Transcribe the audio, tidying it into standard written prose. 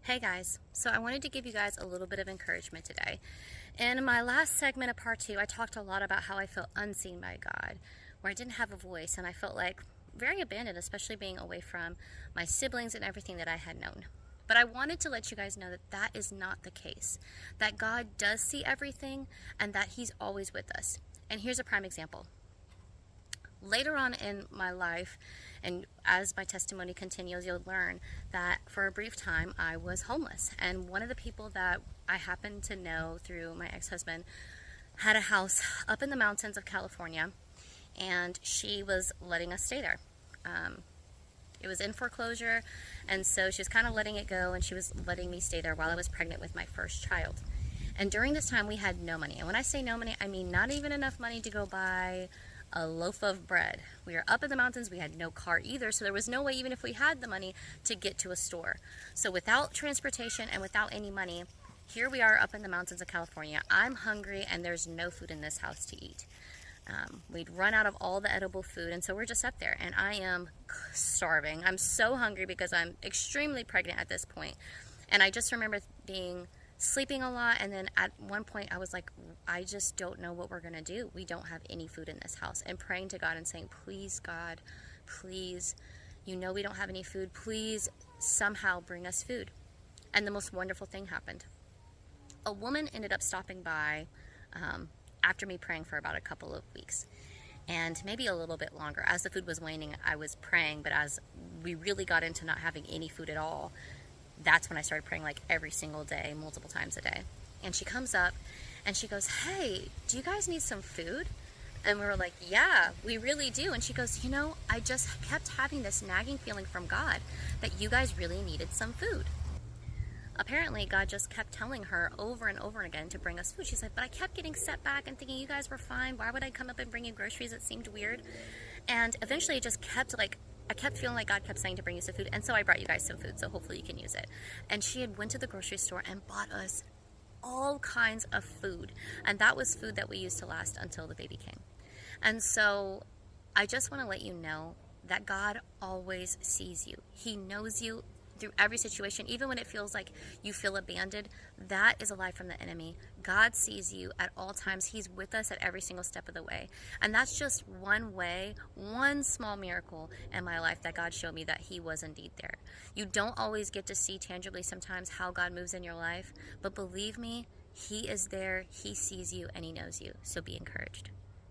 Hey guys, so I wanted to give you guys a little bit of encouragement today. In my last segment of part 2, I talked a lot about how I felt unseen by God, where I didn't have a voice and I felt like very abandoned, especially being away from my siblings and everything that I had known. But I wanted to let you guys know that that is not the case, that God does see everything and that He's always with us. And here's a prime example. Later on in my life, and as my testimony continues, you'll learn that for a brief time I was homeless. And one of the people that I happened to know through my ex-husband had a house up in the mountains of California, and she was letting us stay there. It was in foreclosure, and so she was kind of letting it go, and she was letting me stay there while I was pregnant with my first child. And during this time, we had no money. And when I say no money, I mean not even enough money to go buy a loaf of bread. We were up in the mountains. We had no car either, so there was no way, even if we had the money, to get to a store. So without transportation and without any money, here we are up in the mountains of California. I'm hungry, and there's no food in this house to eat. We'd run out of all the edible food, and so we're just up there, and I am starving. I'm so hungry because I'm extremely pregnant at this point. And I just remember sleeping a lot, and then at one point I was like, I just don't know what we're gonna do. We don't have any food in this house. And praying to God and saying, please God, please, you know we don't have any food, please somehow bring us food. And the most wonderful thing happened. A woman ended up stopping by after me praying for about a couple of weeks, and maybe a little bit longer. As the food was waning, I was praying, but as we really got into not having any food at all, that's when I started praying like every single day, multiple times a day. And she comes up and she goes, hey, do you guys need some food? And we were like, yeah, we really do. And she goes, you know, I just kept having this nagging feeling from God that you guys really needed some food. Apparently, God just kept telling her over and over again to bring us food. She's like, but I kept getting set back and thinking you guys were fine. Why would I come up and bring you groceries? It seemed weird. And eventually it just kept I kept feeling like God kept saying to bring you some food, and so I brought you guys some food, so hopefully you can use it. And she had went to the grocery store and bought us all kinds of food, and that was food that we used to last until the baby came. And so I just want to let you know that God always sees you. He knows you through every situation, even when it feels like you feel abandoned. That is a lie from the enemy. God sees you at all times. He's with us at every single step of the way. And that's just one way, one small miracle in my life that God showed me that He was indeed there. You don't always get to see tangibly sometimes how God moves in your life, but believe me, He is there, He sees you, and He knows you. So be encouraged.